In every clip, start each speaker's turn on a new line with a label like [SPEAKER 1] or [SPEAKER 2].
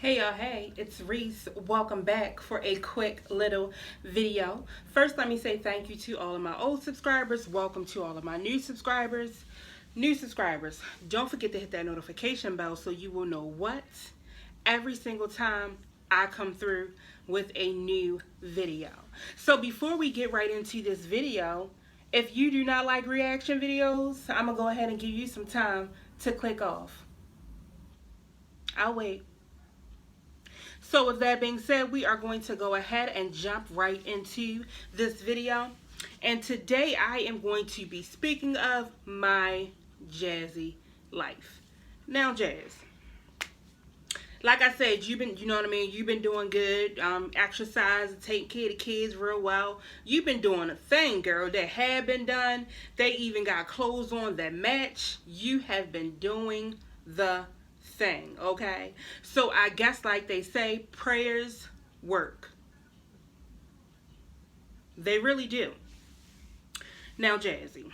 [SPEAKER 1] Hey y'all, hey, it's Reese. Welcome back for a quick little video. First, let me say thank you to all of my old subscribers. Welcome to all of my new subscribers. New subscribers, don't forget to hit that notification bell so you will know what every single time I come through with a new video. So before we get right into this video, if you do not like reaction videos, I'm going to go ahead and give you some time to click off. I'll wait. So with that being said, we are going to go ahead and jump right into this video. And today I am going to be speaking of my jazzy life. Now, Jazz, like I said, you know what I mean, you've been doing good, exercise, taking care of the kids real well. You've been doing a thing, girl, that had been done. They even got clothes on that match. You have been doing the thing, okay? So I guess, like they say, prayers work. They really do. Now, Jazzy,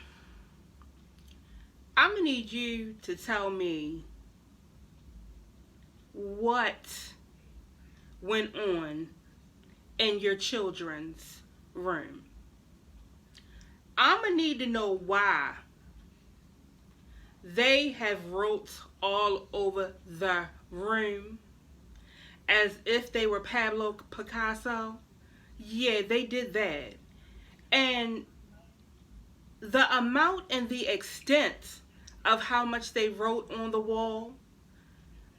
[SPEAKER 1] I'm gonna need you to tell me what went on in your children's room. I'm gonna need to know why they have wrote all over the room as if they were Pablo Picasso. Yeah, they did that. And the amount and the extent of how much they wrote on the wall.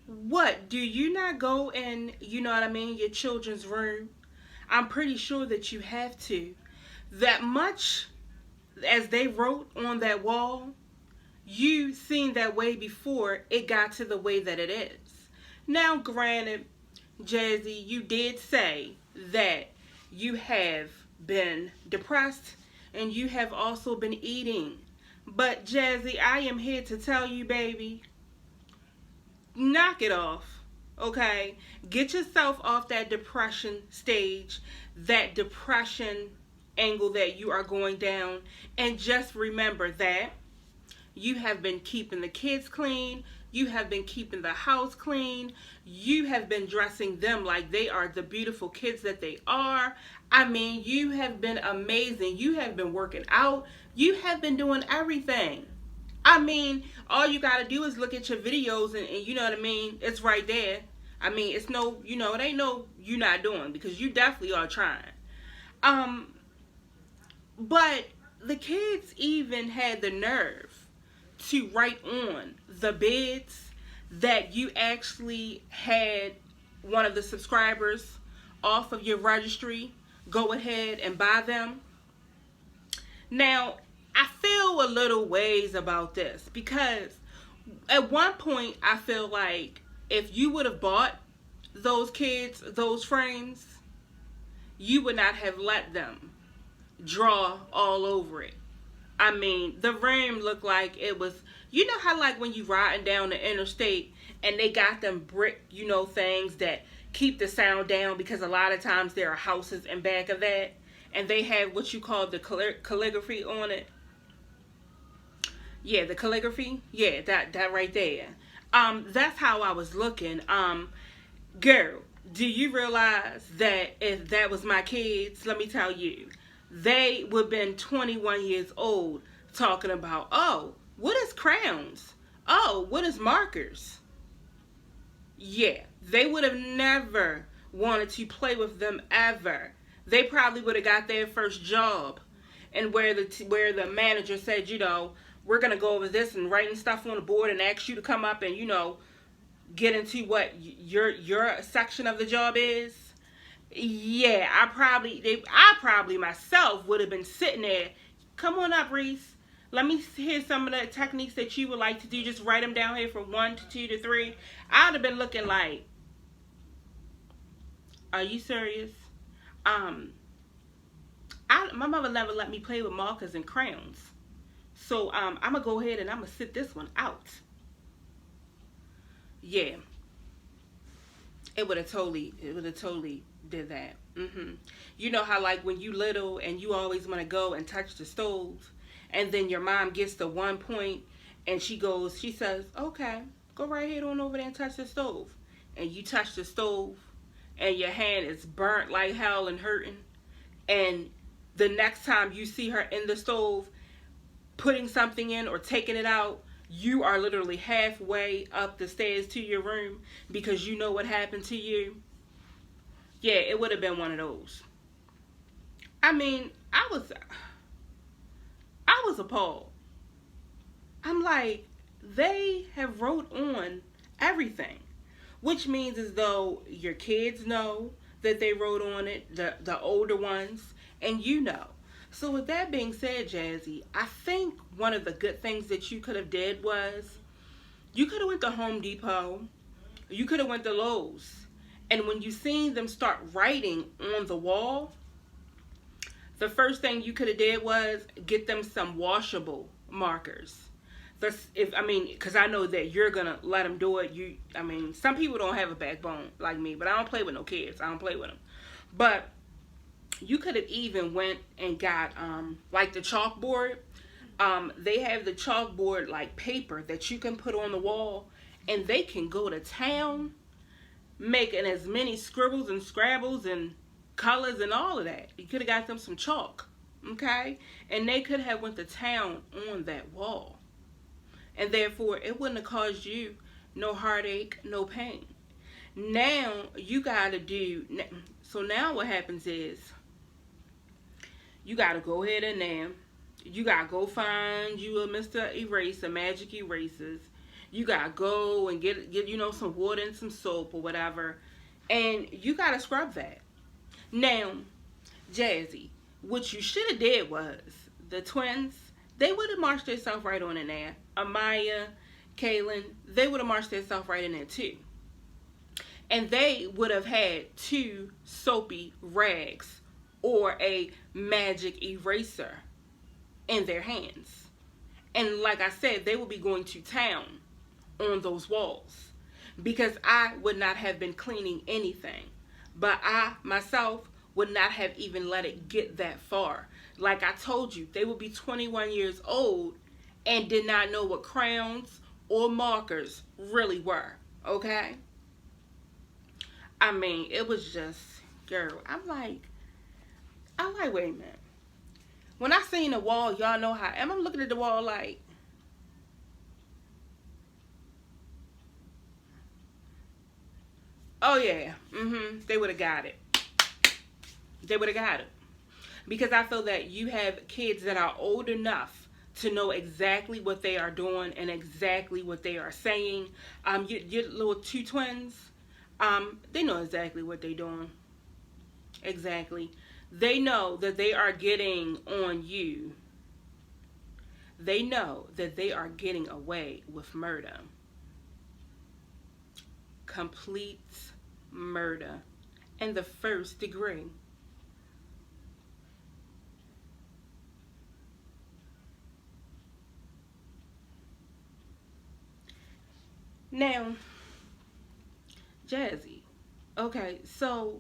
[SPEAKER 1] What, do you not go in, you know what I mean, your children's room? I'm pretty sure that you have to. That much as they wrote on that wall, you seen that way before it got to the way that it is. Now, granted, Jazzy, you did say that you have been depressed and you have also been eating. But Jazzy, I am here to tell you, baby, knock it off, okay? Get yourself off that depression stage, that depression angle that you are going down, and just remember that you have been keeping the kids clean. You have been keeping the house clean. You have been dressing them like they are the beautiful kids that they are. I mean, you have been amazing. You have been working out. You have been doing everything. I mean, all you got to do is look at your videos and you know what I mean? It's right there. I mean, it's no, you know, it ain't no you not doing, because you definitely are trying. But the kids even had the nerve to write on the beds that you actually had one of the subscribers off of your registry go ahead and buy them. Now, I feel a little ways about this, because at one point I feel like if you would have bought those kids those frames, you would not have let them draw all over it. I mean, the room looked like it was, you know how like when you riding down the interstate and they got them brick, you know, things that keep the sound down, because a lot of times there are houses in back of that and they have what you call the calligraphy on it. Yeah, the calligraphy. Yeah, that right there. That's how I was looking. Girl, do you realize that if that was my kids, let me tell you, they would have been 21 years old talking about, oh, what is crayons? Oh, what is markers? Yeah, they would have never wanted to play with them ever. They probably would have got their first job, and where the manager said, you know, we're going to go over this and writing stuff on the board and ask you to come up and, you know, get into what your section of the job is. Yeah, I probably myself would have been sitting there. Come on up, Reese. Let me hear some of the techniques that you would like to do. Just write them down here from 1 to 2 to 3. I'd have been looking like, are you serious? My mother never let me play with markers and crayons. So I'm gonna go ahead and I'm gonna sit this one out. Yeah. It would have totally did that. You know how like when you little and you always want to go and touch the stove, and then your mom gets to one point and she says, okay, go right ahead on over there and touch the stove. and you touch the stove and your hand is burnt like hell and hurting, and the next time you see her in the stove putting something in or taking it out, you are literally halfway up the stairs to your room because you know what happened to you. Yeah, it would have been one of those. I mean, I was appalled. I'm like, they have wrote on everything, which means as though your kids know that they wrote on it, the older ones, and you know. So with that being said, Jazzy, I think one of the good things that you could have did was you could have went to Home Depot, you could have went to Lowe's, and when you seen them start writing on the wall, the first thing you could have did was get them some washable markers. If I mean, because I know that you're gonna let them do it. I mean, some people don't have a backbone like me, but I don't play with no kids. I don't play with them. But you could have even went and got like the chalkboard. They have the chalkboard like paper that you can put on the wall, and they can go to town making as many scribbles and scrabbles and colors and all of that. You could have got them some chalk, okay? And they could have went to town on that wall. And therefore, it wouldn't have caused you no heartache, no pain. Now, you got to do, so now what happens is, you got to go ahead and now, you got to go find you a Mr. Eraser, Magic Erasers. You got to go and get some water and some soap or whatever. And you got to scrub that. Now, Jazzy, what you should have did was, the twins, they would have marched themselves right on in there. Amaya, Kaylin, they would have marched themselves right in there too. And they would have had 2 soapy rags or a magic eraser in their hands. And like I said, they would be going to town on those walls because I would not have been cleaning anything. But I, myself, would not have even let it get that far. Like I told you, they would be 21 years old and did not know what crayons or markers really were, okay? I mean, it was just, girl, I'm like, wait a minute. When I seen the wall, y'all know how I'm looking at the wall like, oh yeah, they would have got it. They would have got it. Because I feel that you have kids that are old enough to know exactly what they are doing and exactly what they are saying. Your little 2 twins, they know exactly what they're doing. Exactly. They know that they are getting on you. They know that they are getting away with murder. Complete murder in the 1st degree. Now, Jazzy, okay, so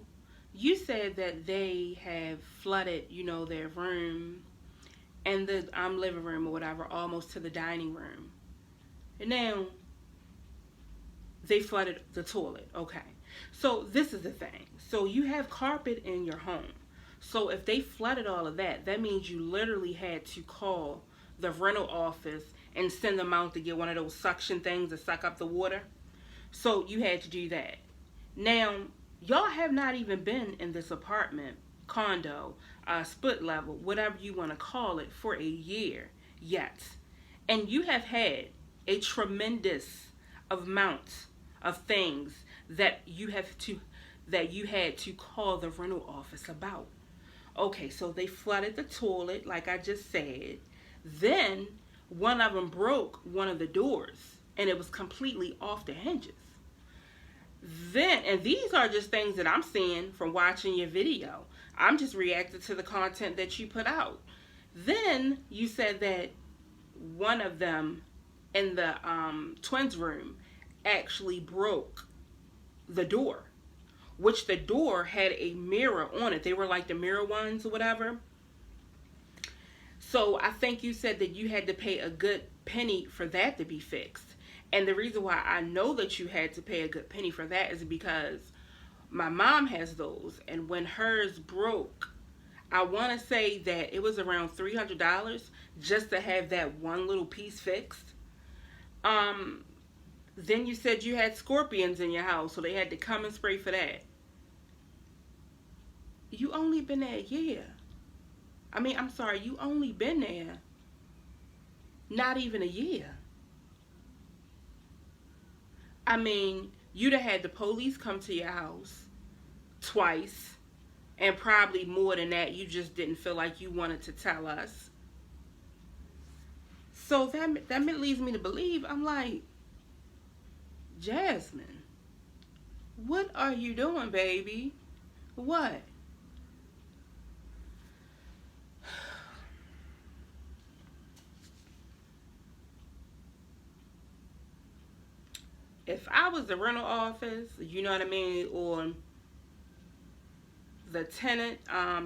[SPEAKER 1] you said that they have flooded, their room and the living room or whatever, almost to the dining room. And now, they flooded the toilet, okay. So this is the thing. So you have carpet in your home. So if they flooded all of that, that means you literally had to call the rental office and send them out to get one of those suction things to suck up the water. So you had to do that. Now, y'all have not even been in this apartment, condo, split level, whatever you want to call it, for a year yet. And you have had a tremendous amount of things that you had to call the rental office about. Okay, so they flooded the toilet, like I just said. Then one of them broke one of the doors, and it was completely off the hinges. Then, and these are just things that I'm seeing from watching your video. I'm just reacting to the content that you put out. Then you said that one of them in the twins' room actually broke the door, which the door had a mirror on it. They were like the mirror ones or whatever. So I think you said that you had to pay a good penny for that to be fixed. And the reason why I know that you had to pay a good penny for that is because my mom has those, and when hers broke, I want to say that it was around $300 just to have that one little piece fixed. Um, then you said you had scorpions in your house, so they had to come and spray for that. You only been there a year. I mean, I'm sorry, you only been there not even a year. I mean, you'd have had the police come to your house twice, and probably more than that. You just didn't feel like you wanted to tell us. So that leads me to believe. I'm like, Jasmine, what are you doing, baby? What? If I was the rental office, you know what I mean, or the tenant, I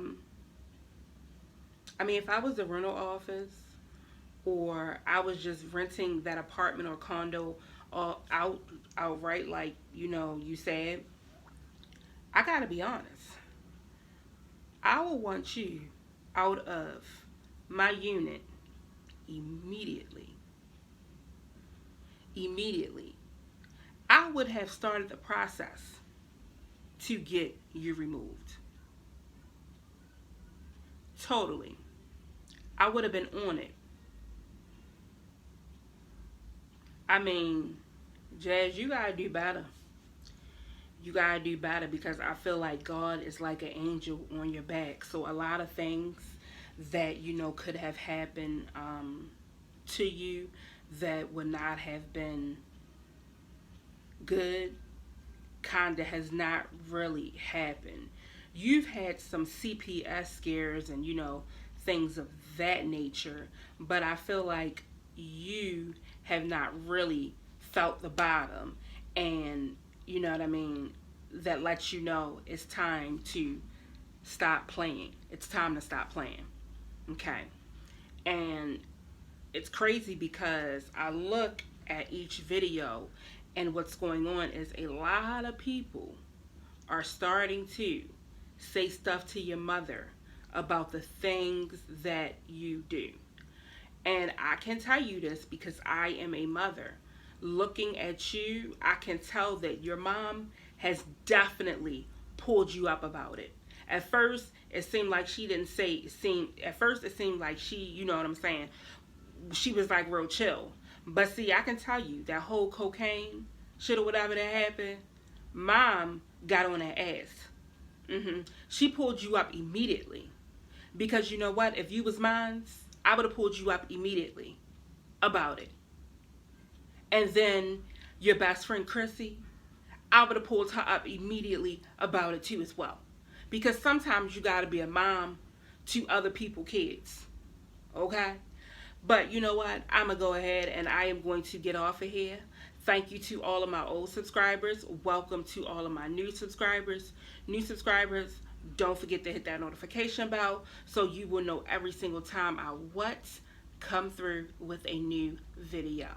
[SPEAKER 1] mean, if I was the rental office, or I was just renting that apartment or condo outright, like you said, I gotta be honest. I will want you out of my unit immediately. Immediately. I would have started the process to get you removed. Totally. I would have been on it. I mean, Jazz, you gotta do better. You gotta do better because I feel like God is like an angel on your back. So a lot of things that could have happened to you that would not have been good kinda has not really happened. You've had some CPS scares and things of that nature, but I feel like you have not really felt the bottom, and you know what I mean, that lets you know it's time to stop playing. It's time to stop playing. Okay. And it's crazy because I look at each video, and what's going on is a lot of people are starting to say stuff to your mother about the things that you do. And I can tell you this because I am a mother. Looking at you, I can tell that your mom has definitely pulled you up about it. At first, it seemed like she didn't say, at first it seemed like she, you know what I'm saying, she was like real chill. But see, I can tell you that whole cocaine shit or whatever that happened, mom got on her ass. She pulled you up immediately. Because you know what? If you was mine, I would have pulled you up immediately about it. And then your best friend Chrissy, I would have pulled her up immediately about it too as well. Because sometimes you gotta be a mom to other people's kids. Okay? But you know what? I'm going to go ahead and I am going to get off of here. Thank you to all of my old subscribers. Welcome to all of my new subscribers. New subscribers, don't forget to hit that notification bell so you will know every single time I come through with a new video.